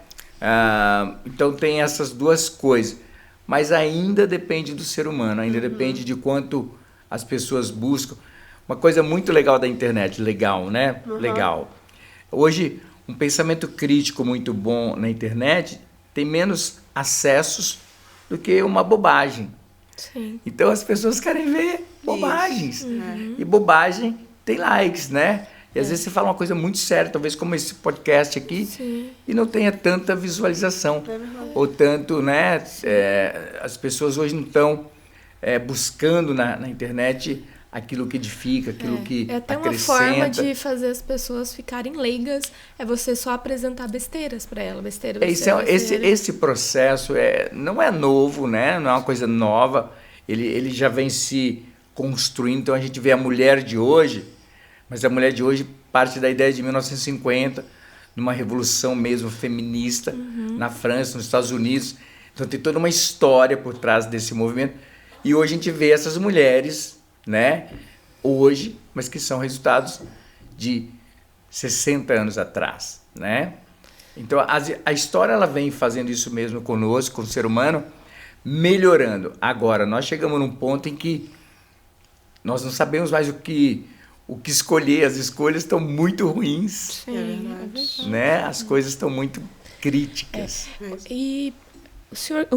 Então tem essas duas coisas, mas ainda depende do ser humano, ainda depende de quanto as pessoas buscam. Uma coisa muito legal da internet, legal, né? Legal. Hoje, um pensamento crítico muito bom na internet tem menos acessos do que uma bobagem. Sim. Então as pessoas querem ver bobagens. E bobagem tem likes, né? E às vezes você fala uma coisa muito séria, talvez como esse podcast aqui, Sim. e não tenha tanta visualização. Ou tanto, né? As pessoas hoje não estão buscando na internet aquilo que edifica, aquilo que até acrescenta. uma forma de fazer as pessoas ficarem leigas é você só apresentar besteiras para ela, besteira. Esse processo não é novo, né? Não é uma coisa nova, ele já vem se construindo. Então a gente vê a mulher de hoje, mas a mulher de hoje parte da ideia de 1950, numa revolução mesmo feminista na França, nos Estados Unidos. Então tem toda uma história por trás desse movimento, e hoje a gente vê essas mulheres, né, hoje, mas que são resultados de 60 anos atrás, né? Então a história ela vem fazendo isso mesmo conosco, com o ser humano, melhorando. Agora nós chegamos num ponto em que nós não sabemos mais o que escolher, as escolhas estão muito ruins. Sim, né? As coisas estão muito críticas. E o senhor,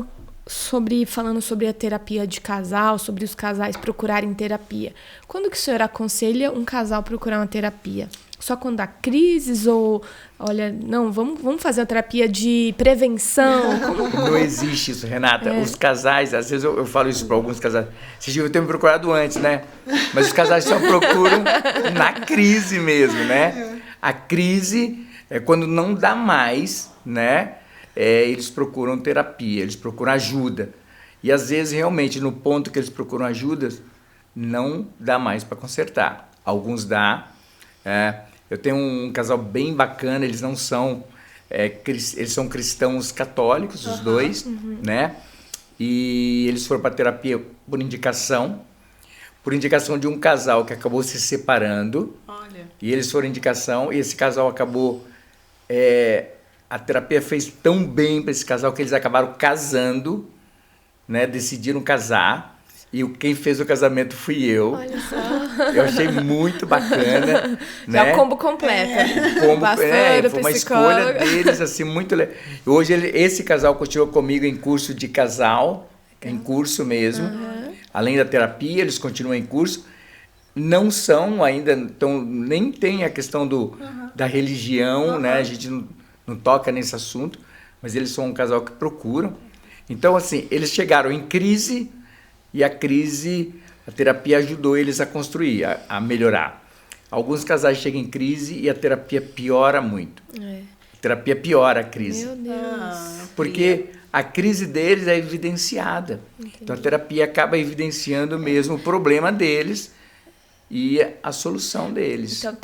falando sobre a terapia de casal, sobre os casais procurarem terapia, quando que o senhor aconselha um casal procurar uma terapia? Só quando há crises ou, olha, não, vamos fazer uma terapia de prevenção? Não existe isso, Renata. Os casais, às vezes eu falo isso para alguns casais, vocês deviam ter me procurado antes, né? Mas os casais só procuram na crise mesmo, né? A crise é quando não dá mais, né? Eles procuram terapia, eles procuram ajuda. E às vezes, realmente, no ponto que eles procuram ajuda, não dá mais para consertar. Alguns dá. Eu tenho um casal bem bacana, eles não são... eles são cristãos católicos, os dois, né? E eles foram para terapia por indicação de um casal que acabou se separando. Olha. E eles foram indicação, e esse casal acabou... a terapia fez tão bem para esse casal que eles acabaram casando, né? Decidiram casar. E quem fez o casamento fui eu. Olha só. Eu achei muito bacana. Já né? o combo completo. Pastor, foi uma psicólogo. escolha deles, assim, muito legal. Hoje esse casal continua comigo em curso de casal, em curso mesmo. Além da terapia, eles continuam em curso. Não são ainda, então, nem tem a questão da religião, né? A gente não toca nesse assunto, mas eles são um casal que procuram. Então, assim, eles chegaram em crise e a terapia ajudou eles a construir, a melhorar. Alguns casais chegam em crise e a terapia piora muito. A terapia piora a crise. Meu Deus. Porque a crise deles é evidenciada. Entendi. Então, a terapia acaba evidenciando mesmo o problema deles e a solução deles. Então,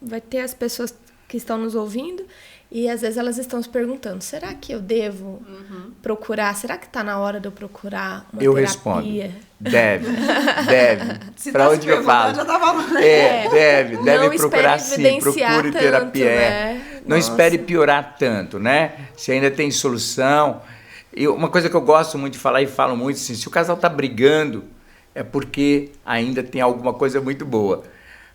vai ter as pessoas que estão nos ouvindo e às vezes elas estão se perguntando, será que eu devo procurar? Será que está na hora de eu procurar uma Eu terapia? respondo. Deve. Se Para tá onde se eu falo? perguntando, já tá falando. Deve Não procurar espere sim. evidenciar Procure tanto, terapia. né? Não Nossa. espere piorar tanto, né? Se ainda tem solução. Uma coisa que eu gosto muito de falar e falo muito, assim, se o casal está brigando, é porque ainda tem alguma coisa muito boa.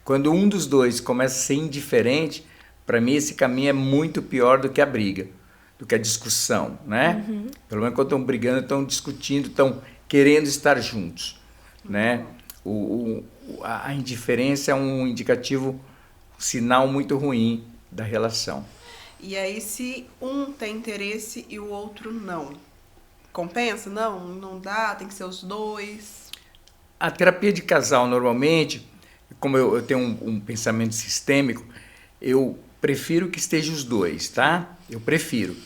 Quando um dos dois começa a ser indiferente, para mim esse caminho é muito pior do que a briga, do que a discussão, né? Pelo menos quando estão brigando, estão discutindo, estão querendo estar juntos, né? A indiferença é um indicativo, um sinal muito ruim da relação. E aí, se um tem interesse e o outro não, compensa? Não dá, tem que ser os dois. A terapia de casal, normalmente, como eu tenho um pensamento sistêmico, eu prefiro que estejam os dois, tá? Eu prefiro.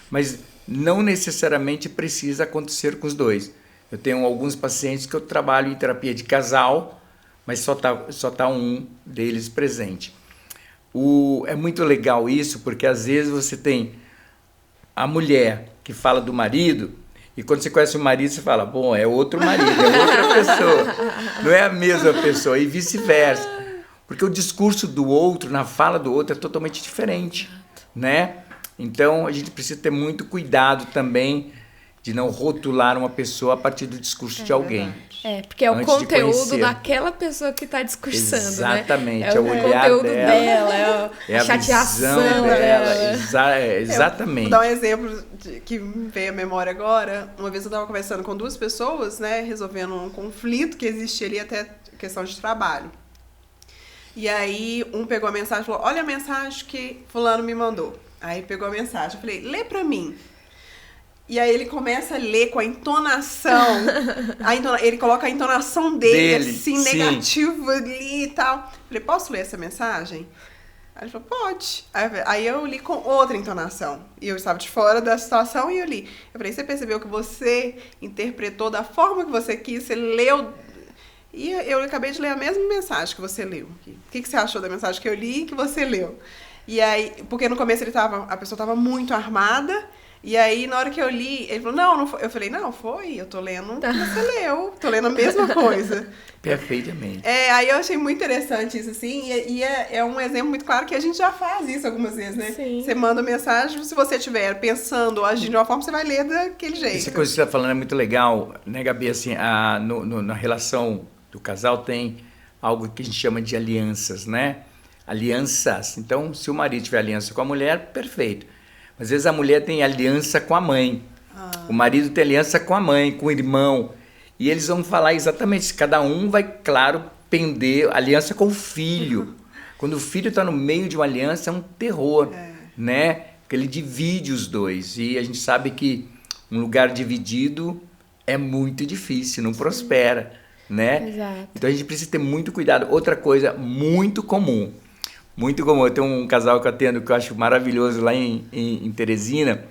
Mas não necessariamente precisa acontecer com os dois. Eu tenho alguns pacientes que eu trabalho em terapia de casal, mas só tá um deles presente. É muito legal isso, porque às vezes você tem a mulher que fala do marido, e quando você conhece o marido, você fala, bom, é outro marido, é outra pessoa, não é a mesma pessoa, e vice-versa. Porque o discurso do outro, na fala do outro, é totalmente diferente, né? Então, a gente precisa ter muito cuidado também de não rotular uma pessoa a partir do discurso de alguém. Porque é o Antes de conteúdo conhecer. daquela pessoa que está discursando, Exatamente, né? é o olhar conteúdo dela, é a chateação visão dela. dela. Exatamente. Vou dar um exemplo que me veio à memória agora. Uma vez eu estava conversando com duas pessoas, né, resolvendo um conflito que existia ali, até questão de trabalho. E aí um pegou a mensagem e falou, olha a mensagem que fulano me mandou. Aí pegou a mensagem, eu falei, lê pra mim. E aí ele começa a ler com a entonação, ele coloca a entonação dele assim, sim. negativo ali e tal. Eu falei, posso ler essa mensagem? Aí ele falou, pode. Aí eu li com outra entonação. E eu estava de fora da situação e eu li. Eu falei, você percebeu que você interpretou da forma que você quis, você leu... E eu acabei de ler a mesma mensagem que você leu. O que você achou da mensagem que eu li e que você leu? E aí, porque no começo a pessoa estava muito armada, e aí na hora que eu li, ele falou, não foi. Eu falei, não, foi, eu tô lendo o que você leu, tô lendo a mesma coisa. Perfeitamente. Aí eu achei muito interessante isso, assim, e é um exemplo muito claro que a gente já faz isso algumas vezes, né? Sim. Você manda mensagem, se você estiver pensando ou agindo de uma forma, você vai ler daquele jeito. Essa coisa que você está falando é muito legal, né, Gabi? Assim, na relação do casal tem algo que a gente chama de alianças, né? Alianças. Então, se o marido tiver aliança com a mulher, perfeito. Às vezes a mulher tem aliança com a mãe. O marido tem aliança com a mãe, com o irmão. E eles vão falar exatamente, cada um vai, claro, pender aliança com o filho. Quando o filho está no meio de uma aliança, é um terror, né? Porque ele divide os dois. E a gente sabe que um lugar dividido é muito difícil, não prospera, né? Exato. Então a gente precisa ter muito cuidado. Outra coisa muito comum. Eu tenho um casal que eu atendo que eu acho maravilhoso lá em Teresina,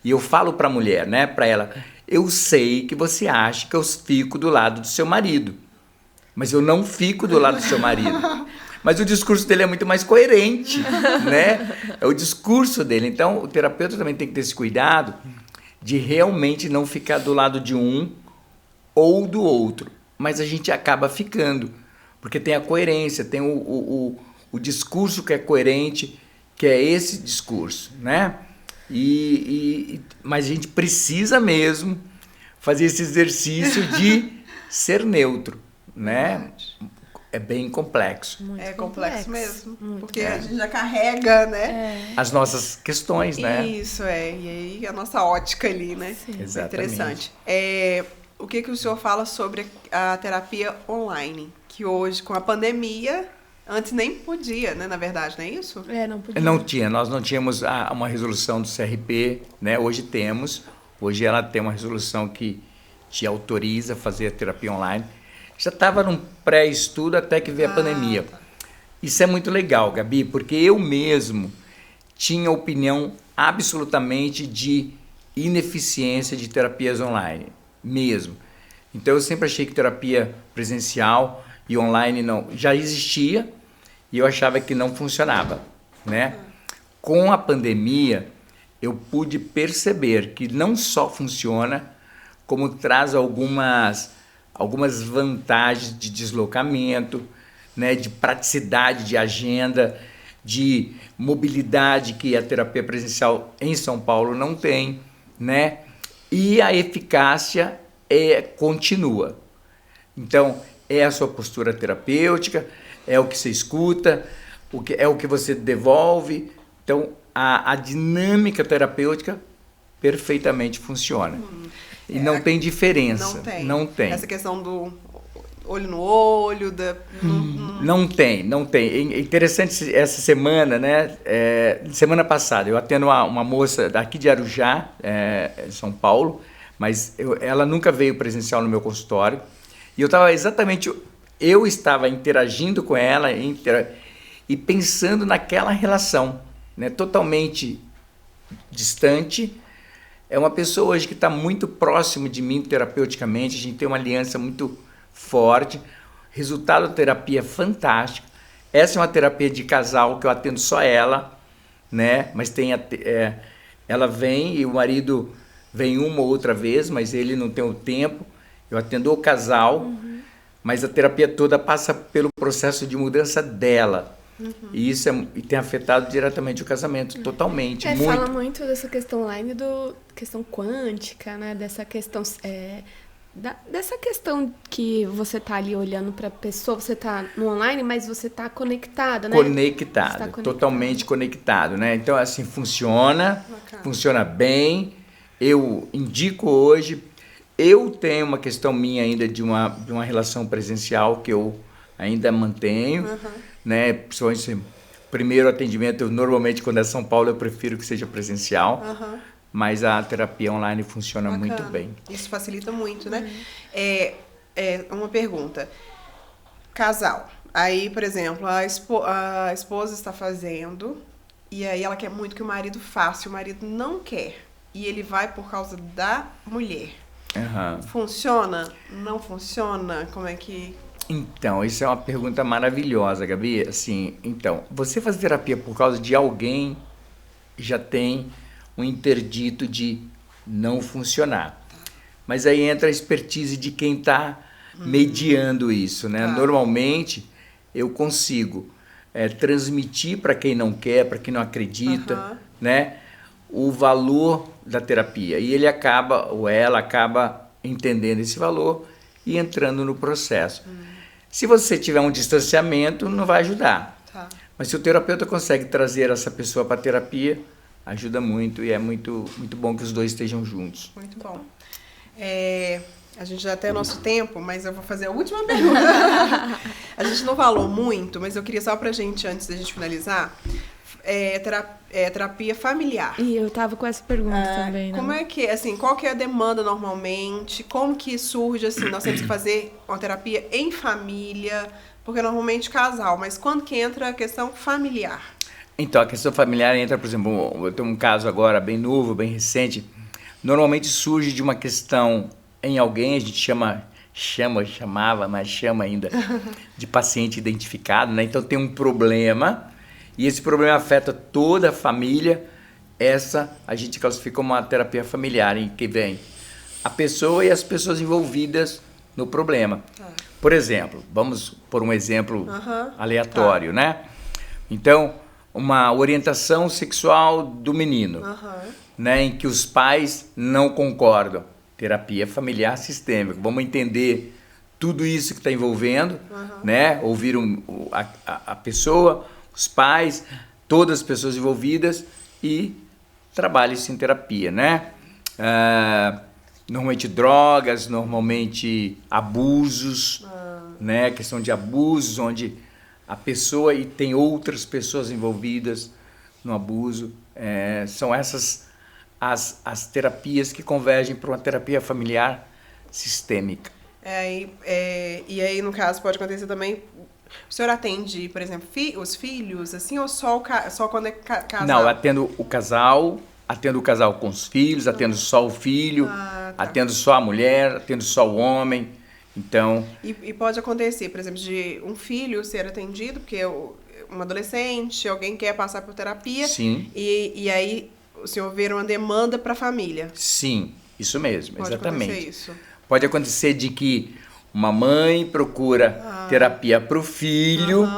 e eu falo para a mulher, né, para ela, eu sei que você acha que eu fico do lado do seu marido, mas eu não fico do lado do seu marido. Mas o discurso dele é muito mais coerente, né? É o discurso dele. Então, o terapeuta também tem que ter esse cuidado de realmente não ficar do lado de um ou do outro, mas a gente acaba ficando, porque tem a coerência, tem o discurso que é coerente, que é esse discurso, né? Mas a gente precisa mesmo fazer esse exercício de ser neutro, né? Verdade. É bem complexo. Muito É complexo mesmo. Muito. Porque a gente já carrega, né? As nossas questões, né? Isso, é. E aí a nossa ótica ali, né? Sim. É Exatamente. interessante. O que o senhor fala sobre a terapia online? Que hoje, com a pandemia, antes nem podia, né? Na verdade, não é isso? Não podia. Nós não tínhamos uma resolução do CRP, né? Hoje temos. Hoje ela tem uma resolução que te autoriza a fazer a terapia online. Já estava num pré-estudo até que veio a pandemia. Tá. Isso é muito legal, Gabi, porque eu mesmo tinha opinião absolutamente de ineficiência de terapias online, mesmo. Então eu sempre achei que terapia presencial e online não já existia e eu achava que não funcionava, né? Com a pandemia, eu pude perceber que não só funciona, como traz algumas vantagens de deslocamento, né, de praticidade de agenda, de mobilidade que a terapia presencial em São Paulo não tem, né? E a eficácia continua. Então, é a sua postura terapêutica, é o que você escuta, é o que você devolve. Então, a dinâmica terapêutica perfeitamente funciona. E não tem diferença. Não tem. Essa questão do olho no olho, Não tem. É interessante essa semana, né? Semana passada, eu atendo uma moça daqui de Arujá, São Paulo, mas ela nunca veio presencial no meu consultório. E eu estava interagindo com ela e pensando naquela relação, né? Totalmente distante. É uma pessoa hoje que está muito próximo de mim terapeuticamente, a gente tem uma aliança muito forte, resultado da terapia fantástico. Essa é uma terapia de casal que eu atendo só ela, né? Mas ela vem e o marido vem uma ou outra vez, mas ele não tem o tempo. Eu atendo o casal, mas a terapia toda passa pelo processo de mudança dela. E isso tem afetado diretamente o casamento, totalmente, muito. Fala muito dessa questão online, questão quântica, né? Dessa questão, dessa questão que você tá ali olhando para a pessoa, você tá no online, mas você tá conectada, né? Conectado, totalmente conectado, né? Então, assim, funciona bem, eu indico hoje. Eu tenho uma questão minha ainda de uma relação presencial que eu ainda mantenho, né? Principalmente primeiro atendimento, normalmente quando é São Paulo eu prefiro que seja presencial, mas a terapia online funciona muito bem. Isso facilita muito, né? Uma pergunta. Casal. Aí, por exemplo, a esposa está fazendo e aí ela quer muito que o marido faça, e o marido não quer. E ele vai por causa da mulher. Funciona? Não funciona? Como é que... Então, isso é uma pergunta maravilhosa, Gabi. Assim, então, você fazer terapia por causa de alguém já tem um interdito de não funcionar. Mas aí entra a expertise de quem está mediando isso, né? Normalmente, eu consigo transmitir para quem não quer, para quem não acredita, né? O valor da terapia. E ele ou ela acaba entendendo esse valor e entrando no processo. Se você tiver um distanciamento, não vai ajudar. Mas se o terapeuta consegue trazer essa pessoa para a terapia, ajuda muito e é muito, muito bom que os dois estejam juntos. Muito bom. A gente já tem nosso tempo, mas eu vou fazer a última pergunta. A gente não falou muito, mas eu queria só pra gente, antes da gente finalizar, terapia familiar. E eu tava com essa pergunta também, né? Como é que, assim, qual que é a demanda normalmente? Como que surge, assim, nós temos que fazer uma terapia em família, porque normalmente casal, mas quando que entra a questão familiar? Então, a questão familiar entra, por exemplo, eu tenho um caso agora bem novo, bem recente, normalmente surge de uma questão em alguém, a gente chamava, mas chama ainda, de paciente identificado, né? Então tem um problema, e esse problema afeta toda a família. A gente classifica como uma terapia familiar, em que vem a pessoa e as pessoas envolvidas no problema. Por exemplo, vamos por um exemplo aleatório, né? Então, uma orientação sexual do menino, né, em que os pais não concordam. Terapia familiar sistêmica. Vamos entender tudo isso que está envolvendo, né? Ouvir a pessoa, os pais, todas as pessoas envolvidas e trabalha-se em terapia, né? Normalmente drogas, normalmente abusos, né? Questão de abusos, onde a pessoa e tem outras pessoas envolvidas no abuso. São essas as terapias que convergem para uma terapia familiar sistêmica. E aí, no caso, pode acontecer também... O senhor atende, por exemplo, os filhos, assim, ou só quando é casal? Não, atendo o casal com os filhos, atendo só o filho, tá. atendo só a mulher, atendo só o homem. Então... E pode acontecer, por exemplo, de um filho ser atendido, porque um adolescente, alguém quer passar por terapia. Sim. E aí o senhor vê uma demanda para a família. Sim, isso mesmo, pode exatamente. Pode acontecer isso. Pode acontecer de que uma mãe procura terapia para o filho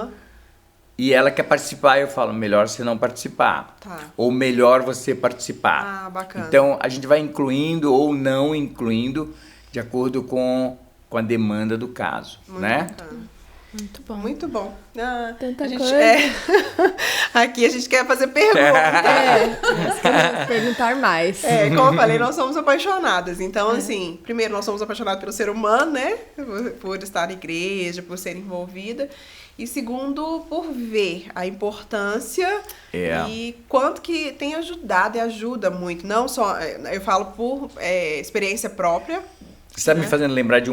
e ela quer participar, eu falo, melhor você não participar. Tá. Ou melhor você participar. Bacana. Então, a gente vai incluindo ou não incluindo de acordo com a demanda do caso. Muito né? bacana. Muito bom. Muito bom. Tanta gente, coisa. Aqui a gente quer fazer perguntas. Queremos perguntar mais. Como eu falei, nós somos apaixonadas. Então, assim, primeiro, nós somos apaixonados pelo ser humano, né? Por estar na igreja, por ser envolvida. E segundo, por ver a importância e quanto que tem ajudado e ajuda muito. Não só, eu falo por experiência própria. Você está me fazendo lembrar de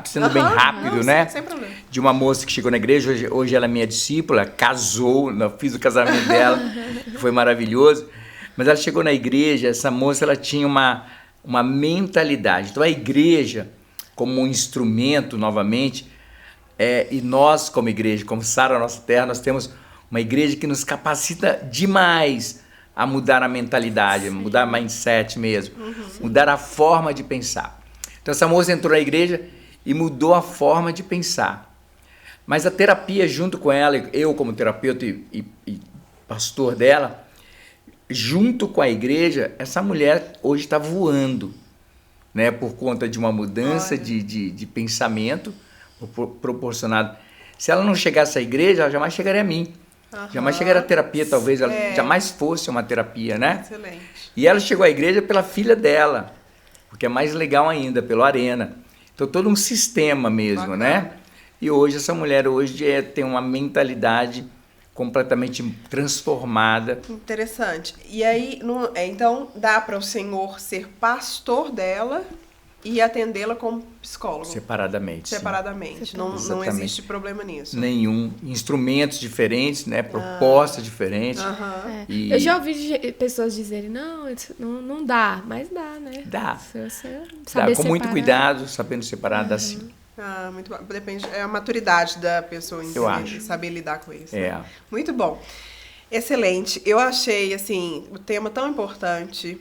sendo bem rápido, né? Sem problema. De uma moça que chegou na igreja, hoje ela é minha discípula, casou, eu fiz o casamento dela, foi maravilhoso. Mas ela chegou na igreja, essa moça ela tinha uma mentalidade. Então a igreja, como um instrumento, novamente, e nós como igreja, como Sara Nossa Terra, nós temos uma igreja que nos capacita demais a mudar a mentalidade, mudar o mindset mesmo, mudar a forma de pensar. Então essa moça entrou na igreja e mudou a forma de pensar. Mas a terapia junto com ela, eu como terapeuta e pastor dela, junto com a igreja, essa mulher hoje está voando, né? Por conta de uma mudança de pensamento proporcionado. Se ela não chegasse à igreja, ela jamais chegaria a mim. Jamais chegaria à terapia, talvez ela jamais fosse uma terapia, né? Excelente. E ela chegou à igreja pela filha dela, o que é mais legal ainda, pelo Arena. Então, todo um sistema mesmo, né? E hoje, essa mulher tem uma mentalidade completamente transformada. Interessante. E aí, então, dá para o senhor ser pastor dela e atendê-la como psicólogo? Separadamente. Separadamente. Não existe problema nisso. Nenhum. Instrumentos diferentes, né? Propostas diferentes. Eu já ouvi pessoas dizerem, não dá, mas dá, né? Dá. Se você dá com muito cuidado, sabendo separar, dá sim. Muito bom. Depende, a maturidade da pessoa em saber lidar com isso. Né? Muito bom. Excelente. Eu achei, assim, o tema tão importante,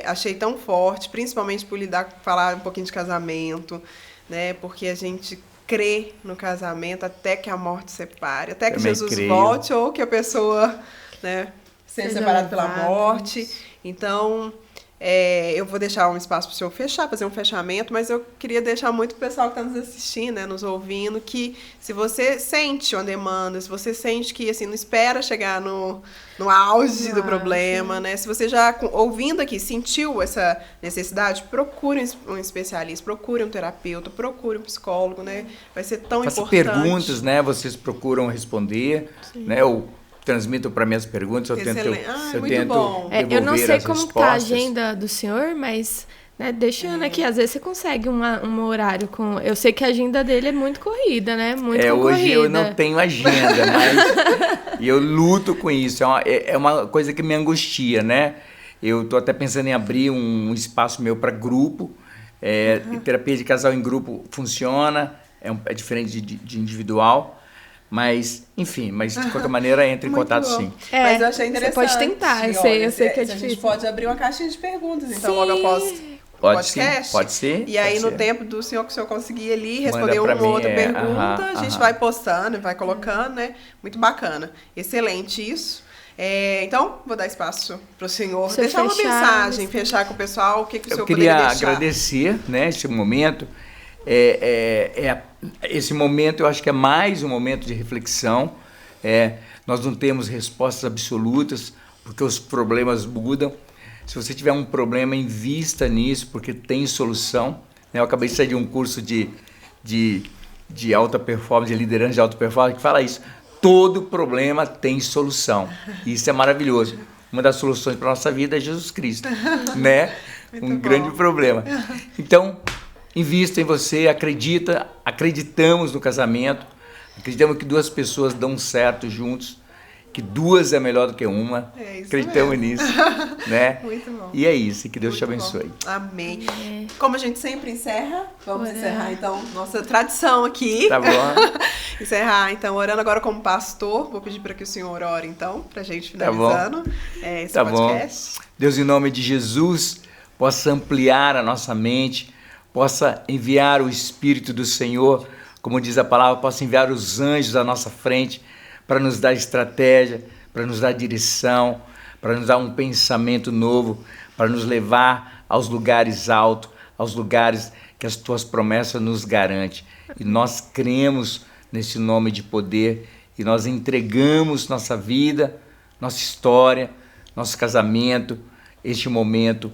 achei tão forte, principalmente por falar um pouquinho de casamento, né? Porque a gente crê no casamento até que a morte separe, até que Jesus volte ou que a pessoa, né, seja separada pela morte. Então, eu vou deixar um espaço para o senhor fazer um fechamento, mas eu queria deixar muito para o pessoal que está nos assistindo, né, nos ouvindo, que se você sente uma demanda, se você sente que assim, não espera chegar no auge do problema, né, se você já, ouvindo aqui, sentiu essa necessidade, procure um especialista, procure um terapeuta, procure um psicólogo, né, vai ser tão importante. Perguntas, né, vocês procuram responder, né, ou transmito para minhas perguntas, eu tento devolver eu não sei as como respostas. tá a agenda do senhor, mas deixando aqui, às vezes você consegue um horário com... Eu sei que a agenda dele é muito corrida, né? Muito concorrida. Hoje eu não tenho agenda, mas eu luto com isso. É uma coisa que me angustia, né? Eu tô até pensando em abrir um espaço meu para grupo. Terapia de casal em grupo funciona, é diferente de individual. Mas, enfim, de qualquer maneira, entre em contato sim. Mas eu achei interessante. Você pode tentar, eu sei que é difícil. A gente pode abrir uma caixinha de perguntas, então, logo após o podcast. Sim, pode ser. E aí, no tempo do senhor, que o senhor conseguir ali responder uma ou outra pergunta, a gente vai postando, vai colocando, né? Muito bacana. Excelente isso. Então, vou dar espaço para o senhor deixar uma mensagem, fechar com o pessoal, o que o senhor poderia deixar. Eu queria agradecer, né, esse momento. esse momento eu acho que é mais um momento de reflexão. Nós não temos respostas absolutas, porque os problemas mudam. Se você tiver um problema, invista nisso, porque tem solução. Eu acabei de sair de um curso de alta performance, de liderança de alta performance, que fala isso. Todo problema tem solução. Isso é maravilhoso. Uma das soluções para a nossa vida é Jesus Cristo, né? Um grande problema. Então, invista em você, acreditamos no casamento, acreditamos que 2 pessoas dão certo juntos, que 2 é melhor do que uma. Acreditamos nisso, né? Muito bom. E é isso, que Deus te abençoe. Bom. Amém. Como a gente sempre encerra, vamos encerrar então nossa tradição aqui. Tá bom. Encerrar então orando agora como pastor. Vou pedir para que o senhor ore então, pra gente finalizando esse podcast. Bom. Deus, em nome de Jesus, possa ampliar a nossa mente, possa enviar o Espírito do Senhor, como diz a palavra, possa enviar os anjos à nossa frente, para nos dar estratégia, para nos dar direção, para nos dar um pensamento novo, para nos levar aos lugares altos, aos lugares que as tuas promessas nos garantem. E nós cremos nesse nome de poder e nós entregamos nossa vida, nossa história, nosso casamento, este momento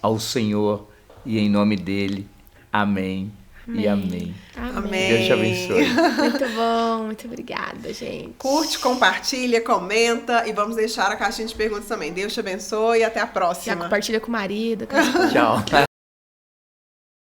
ao Senhor e em nome dele. Amém. E amém. Amém. Deus te abençoe. Muito bom, muito obrigada, gente. Curte, compartilha, comenta e vamos deixar a caixinha de perguntas também. Deus te abençoe e até a próxima. Já compartilha com o marido. Tchau.